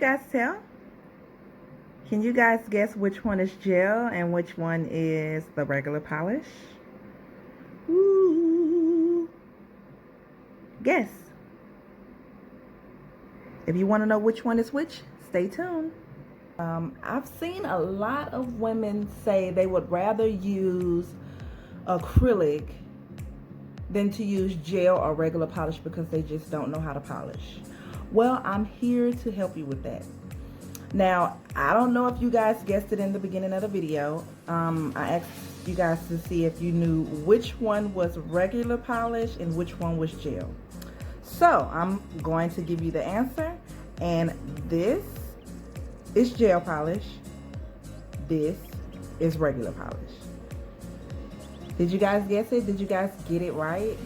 guys tell? Can you guys guess which one is gel and which one is the regular polish? Ooh. Guess. If you want to know which one is which, stay tuned. I've seen a lot of women say they would rather use acrylic than to use gel or regular polish because they just don't know how to polish. Well, I'm here to help you with that. Now, I don't know if you guys guessed it in the beginning of the video. I asked you guys to see if you knew which one was regular polish and which one was gel. So, I'm going to give you the answer, and this is gel polish. This is regular polish. Did you guys guess it? Did you guys get it right?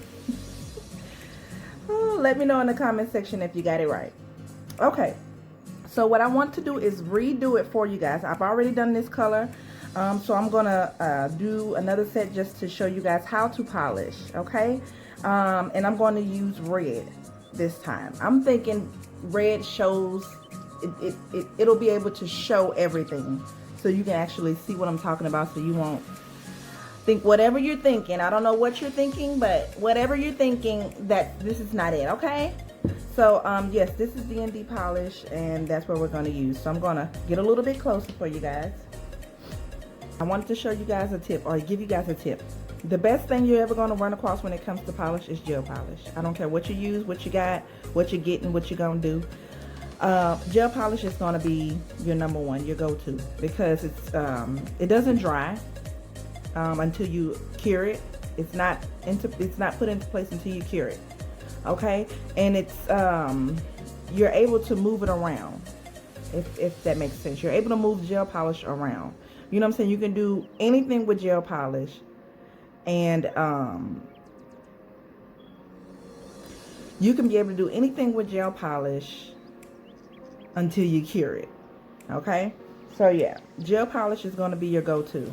Oh, let me know in the comment section if you got it right. Okay, so what I want to do is redo it for you guys. I've already done this color, so I'm gonna do another set just to show you guys how to polish, okay? And I'm going to use red this time. I'm thinking red shows, it'll be able to show everything, so you can actually see what I'm talking about, so you won't think whatever you're thinking. I don't know what you're thinking, but whatever you're thinking, that this is not it, okay? So yes, this is the ND polish, and that's what we're going to use. So I'm going to get a little bit closer for you guys. I wanted to show you guys a tip, or give you guys a tip. The best thing you're ever going to run across when it comes to polish is gel polish. I don't care what you use, what you got, what you're getting, what you're going to do. Gel polish is going to be your number one, your go-to, because it doesn't dry until you cure it. It's not put into place until you cure it, okay? And it's you're able to move it around, if that makes sense. You're able to move gel polish around. You know what I'm saying? You can do anything with gel polish, and you can be able to do anything with gel polish until you cure it, okay? So yeah, gel polish is going to be your go-to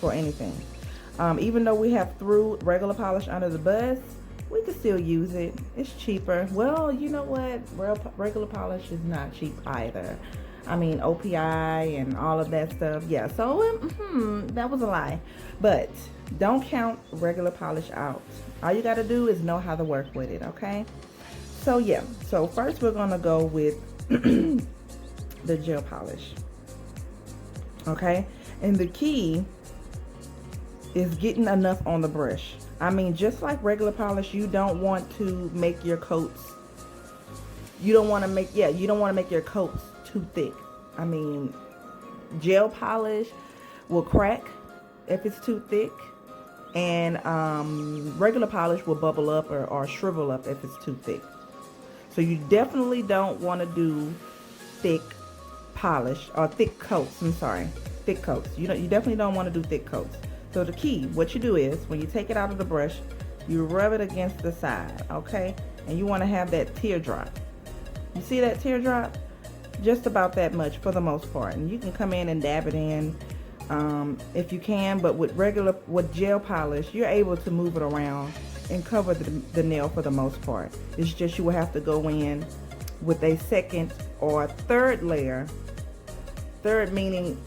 for anything. Even though we have threw regular polish under the bus, we can still use it. It's cheaper. Well, you know what? Regular polish is not cheap either. I mean, OPI and all of that stuff. Yeah, so that was a lie. But don't count regular polish out. All you got to do is know how to work with it, okay? So yeah, so first we're going to go with the gel polish, okay? And the key is getting enough on the brush. I mean, just like regular polish, you don't want to make your coats, you don't want to make your coats too thick. I mean, gel polish will crack if it's too thick, and regular polish will bubble up or shrivel up if it's too thick. So you definitely don't want to do thick polish, or thick coats, I'm sorry, thick coats. You definitely don't want to do thick coats. So the key, what you do is, when you take it out of the brush, you rub it against the side, okay? And you want to have that teardrop. You see that teardrop? Just about that much for the most part. And you can come in and dab it in if you can, but with gel polish, you're able to move it around and cover the nail for the most part. It's just you will have to go in with a second or third layer. Third meaning,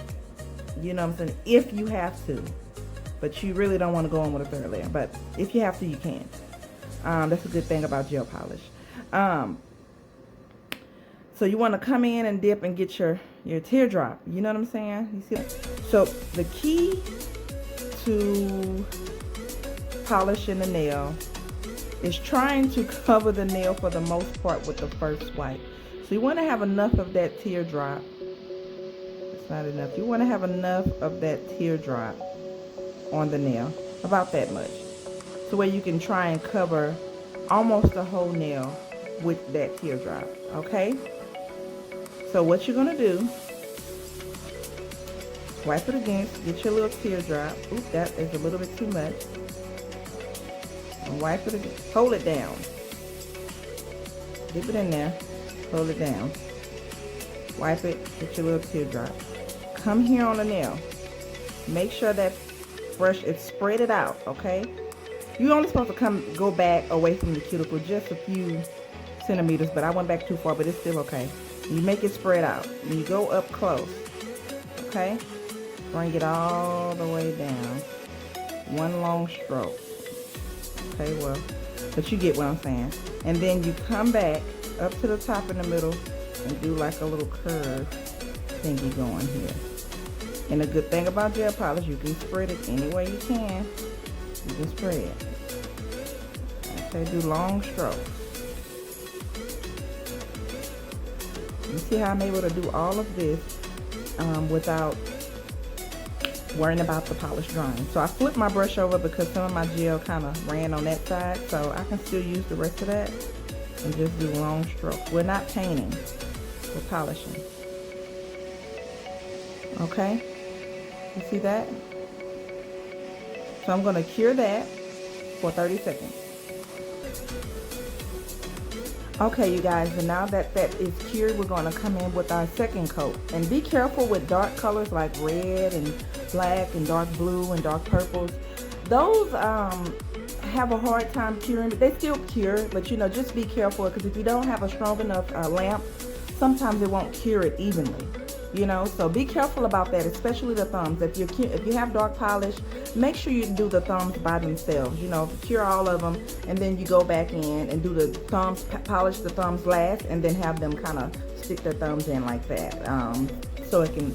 you know what I'm saying, if you have to. But you really don't want to go in with a third layer. But if you have to, you can. That's a good thing about gel polish. So you want to come in and dip and get your teardrop. You know what I'm saying? You see that? So the key to polishing the nail is trying to cover the nail for the most part with the first wipe. So you want to have enough of that teardrop. It's not enough. You want to have enough of that teardrop on the nail, about that much, so where you can try and cover almost the whole nail with that teardrop, okay? So what you're gonna do, wipe it against, get your little teardrop. Oop, that is a little bit too much. And wipe it again, hold it down, dip it in there, hold it down, wipe it, get your little teardrop. Come here on the nail, make sure that brush is spread it out, okay? You're only supposed to go back away from the cuticle just a few centimeters, but I went back too far, but it's still okay. You make it spread out. And you go up close. Okay? Bring it all the way down. One long stroke. Okay, well, but you get what I'm saying. And then you come back up to the top in the middle and do like a little curve thingy going here. And the good thing about gel polish, you can spread it any way you can. You can spread. Okay, do long strokes. You see how I'm able to do all of this without worrying about the polish drying. So I flipped my brush over because some of my gel kind of ran on that side, so I can still use the rest of that and just do long strokes. We're not painting, we're polishing. Okay, you see that? So I'm going to cure that for 30 seconds. Okay, you guys, and now that that is cured, we're going to come in with our second coat. And be careful with dark colors like red and black and dark blue and dark purples. Those have a hard time curing, but they still cure. But you know, just be careful, because if you don't have a strong enough lamp, sometimes it won't cure it evenly. You know, so be careful about that, especially the thumbs. If you have dark polish, make sure you do the thumbs by themselves. You know, cure all of them, and then you go back in and do the thumbs, polish the thumbs last, and then have them kind of stick their thumbs in like that, so it can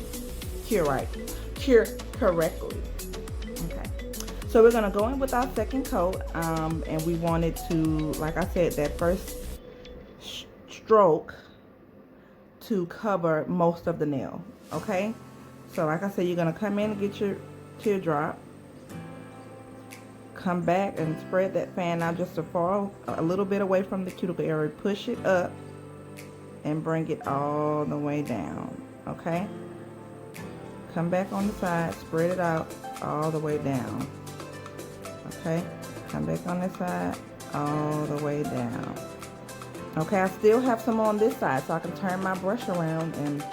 cure correctly. Okay, so we're gonna go in with our second coat, and we wanted to, like I said, that first stroke to cover most of the nail. Okay, so like I said, you're gonna come in and get your teardrop, come back and spread that fan out just a little bit away from the cuticle area, push it up and bring it all the way down. Okay, come back on the side, spread it out all the way down. Okay, come back on this side all the way down. Okay, I still have some on this side, so I can turn my brush around and,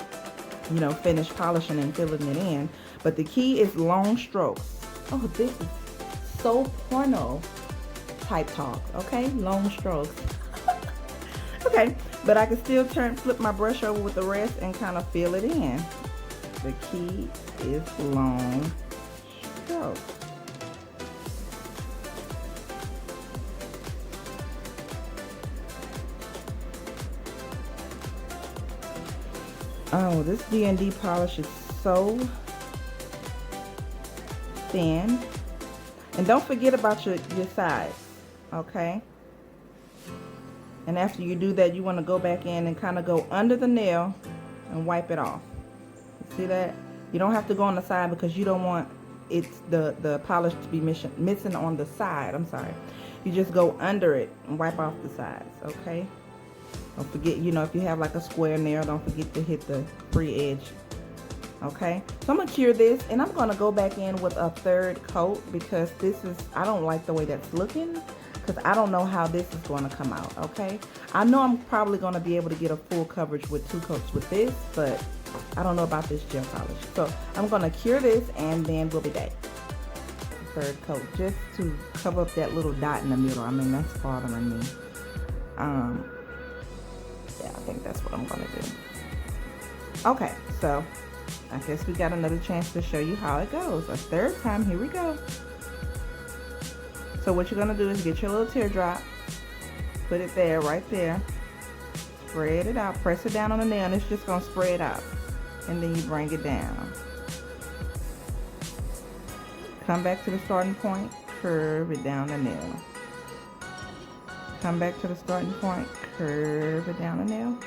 you know, finish polishing and filling it in. But the key is long strokes. Oh, this is so porno type talk. Okay, long strokes. Okay, but I can still flip my brush over with the rest and kind of fill it in. The key is long strokes. Oh, this D&D polish is so thin. And don't forget about your sides, okay? And after you do that, you want to go back in and kind of go under the nail and wipe it off. You see that? You don't have to go on the side, because you don't want the polish to be missing on the side. I'm sorry. You just go under it and wipe off the sides, okay? Don't forget, you know, if you have like a square nail, don't forget to hit the free edge. Okay, so I'm gonna cure this, and I'm gonna go back in with a third coat, because I don't like the way that's looking, because I don't know how this is going to come out. Okay, I know I'm probably going to be able to get a full coverage with 2 coats with this, but I don't know about this gel polish. So I'm going to cure this, and then we'll be back. Third coat, just to cover up that little dot in the middle. I mean, that's bothering me. Yeah, I think that's what I'm going to do. Okay, so I guess we got another chance to show you how it goes. A third time, here we go. So what you're going to do is get your little teardrop, put it there, right there, spread it out, press it down on the nail, and it's just going to spread out. And then you bring it down. Come back to the starting point, curve it down the nail. Come back to the starting point, curve it down the nail.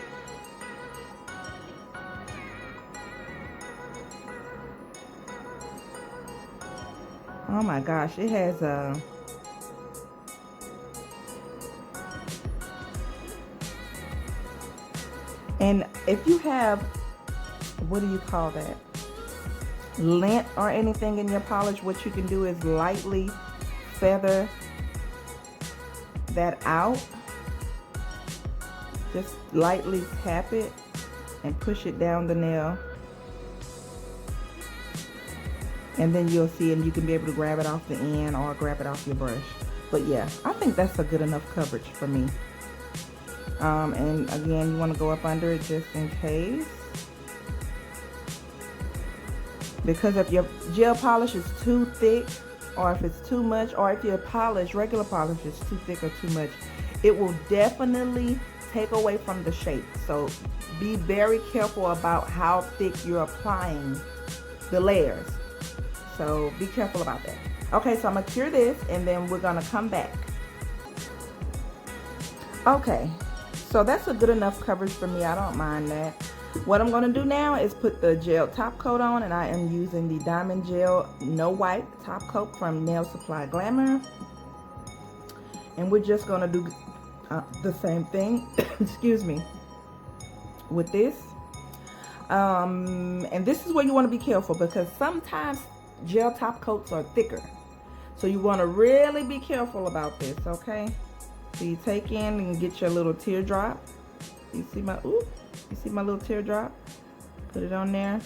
Oh my gosh, it has a... And if you have, what do you call that? Lint or anything in your polish, what you can do is lightly feather that out. Just lightly tap it and push it down the nail. And then you'll see, and you can be able to grab it off the end or grab it off your brush. But yeah, I think that's a good enough coverage for me. And again, you want to go up under it just in case. Because if your gel polish is too thick, or if it's too much, or if your polish, regular polish, is too thick or too much, it will definitely take away from the shape. So be very careful about how thick you're applying the layers. So be careful about that. Okay, so I'm gonna cure this and then we're gonna come back. Okay, so that's a good enough coverage for me. I don't mind that. What I'm gonna do now is put the gel top coat on, and I am using the Diamond Gel No Wipe top coat from Nail Supply Glamour. And we're just gonna do the same thing, excuse me, with this. And this is where you wanna be careful, because sometimes gel top coats are thicker. So you wanna really be careful about this, okay? So you take in and get your little teardrop. You see my, ooh, you see my little teardrop? Put it on there.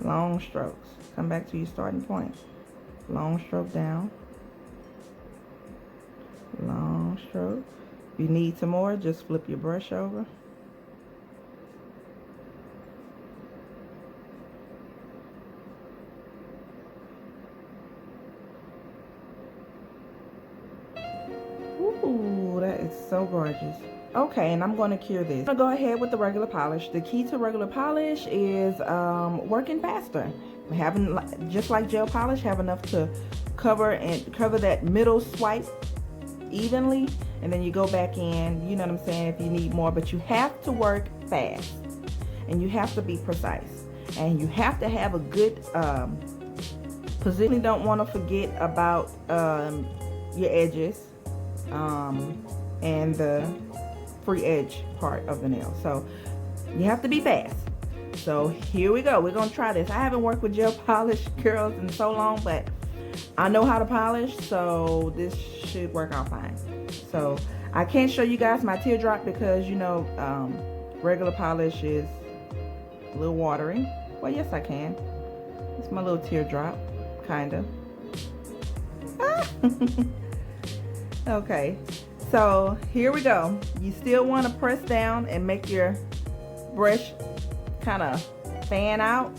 Long strokes. Come back to your starting point. Long stroke down. Long stroke. If you need some more, just flip your brush over. Ooh, that is so gorgeous. Okay, and I'm going to cure this. I'm going to go ahead with the regular polish. The key to regular polish is working faster. Having, just like gel polish, have enough to cover that middle swipe evenly, and then you go back in, you know what I'm saying, if you need more. But you have to work fast, and you have to be precise, and you have to have a good position. You don't want to forget about your edges and the free edge part of the nail. So you have to be fast. So here we go. We're gonna try this. I haven't worked with gel polish, girls, in so long, but I know how to polish, so this should work out fine. So I can't show you guys my teardrop because, you know, regular polish is a little watery. Well, yes, I can. It's my little teardrop, kinda. Okay, so here we go. You still want to press down and make your brush kind of fan out.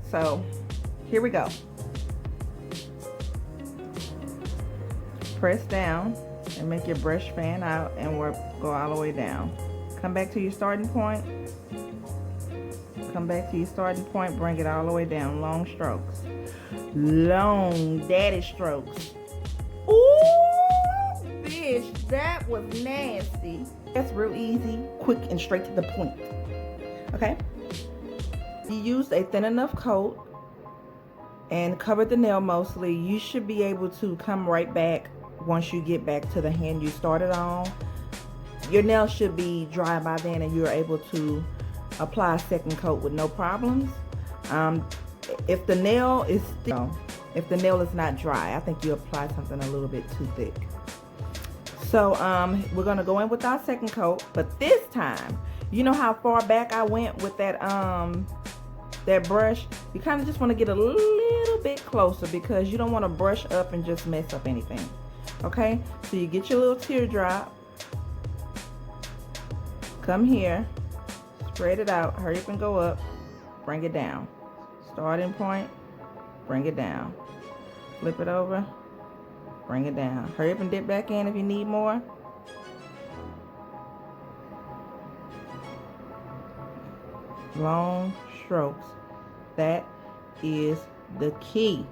So here we go. Press down and make your brush fan out, and we'll go all the way down. Come back to your starting point. Come back to your starting point, bring it all the way down. Long strokes. Long daddy strokes. Ooh, fish, that was nasty. That's real easy, quick, and straight to the point. Okay? You used a thin enough coat and covered the nail mostly. You should be able to come right back once you get back to the hand you started on. Your nail should be dry by then, and you're able to apply a second coat with no problems. If the nail is still, if the nail is not dry, I think you apply something a little bit too thick. So we're gonna go in with our second coat, but this time, you know how far back I went with that that brush? You kind of just want to get a little bit closer, because you don't want to brush up and just mess up anything. Okay, so you get your little teardrop, come here, spread it out, hurry up and go up, bring it down. Starting point, bring it down. Flip it over, bring it down. Hurry up and dip back in if you need more. Long strokes. That is the key.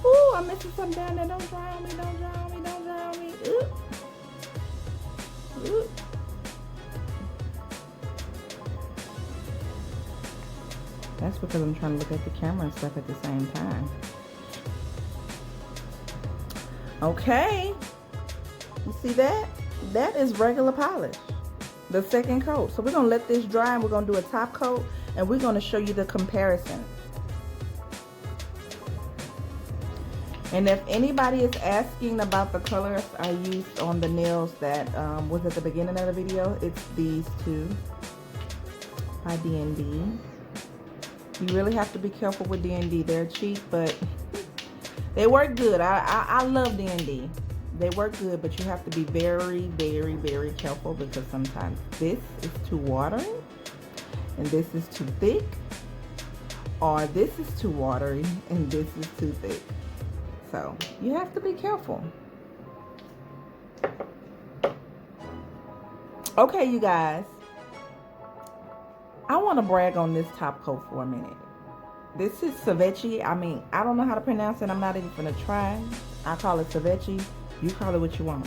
Ooh, I'm missing something down there. Don't drown me, don't drown me, don't drown me. Ooh. Ooh. That's because I'm trying to look at the camera and stuff at the same time. Okay. You see that? That is regular polish. The second coat. So we're going to let this dry, and we're going to do a top coat, and we're going to show you the comparison. And if anybody is asking about the colors I used on the nails that was at the beginning of the video, it's these two by D&D. You really have to be careful with D&D. They're cheap, but they work good. I love D&D. They work good, but you have to be very, very, very careful because sometimes this is too watery and this is too thick, or this is too watery and this is too thick. So you have to be careful. Okay, you guys, I want to brag on this top coat for a minute. This is Savechi. I mean, I don't know how to pronounce it. I'm not even gonna try. I call it Savechi. You call it what you want.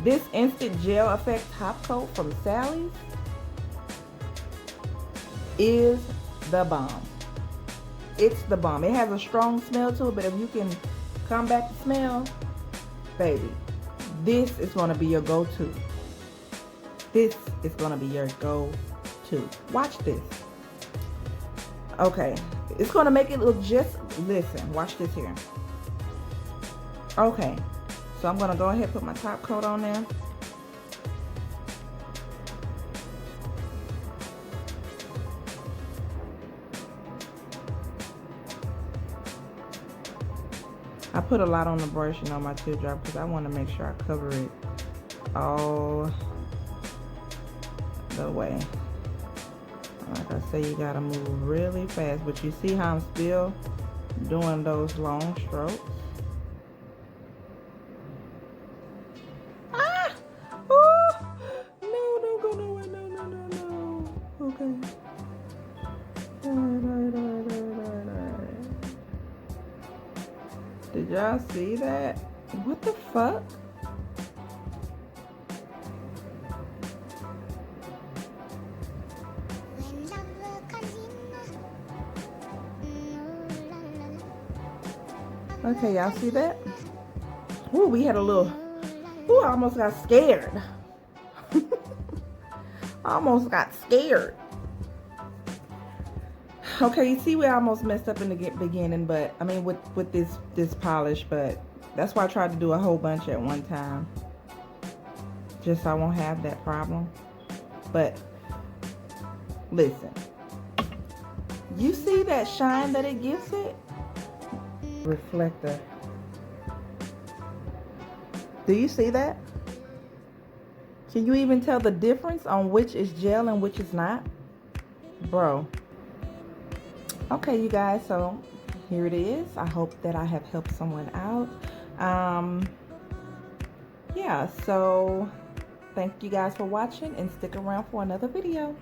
This Instant Gel Effect top coat from Sally's is the bomb. It's the bomb. It has a strong smell to it, but if you can combat the smell, baby, this is gonna be your go-to. This is gonna be your go-to. Watch this. Okay, it's gonna make it look just, listen, watch this here. Okay, so I'm gonna go ahead and put my top coat on there. I put a lot on the brush and on my teardrop because I want to make sure I cover it all the way. Like I say, you gotta move really fast, but you see how I'm still doing those long strokes. Ah! Oh! No, don't go nowhere. No. Okay. Alright. Did y'all see that? What the fuck? Okay, y'all see that? Ooh, we had a little, ooh, I almost got scared. I almost got scared. Okay, you see we almost messed up in the beginning, but I mean with this polish, but that's why I tried to do a whole bunch at one time. Just so I won't have that problem. But listen, you see that shine that it gives it? Reflector. Do you see that? Can you even tell the difference on which is gel and which is not? Bro. Okay, you guys, so here it is. I hope that I have helped someone out. Yeah, so thank you guys for watching and stick around for another video.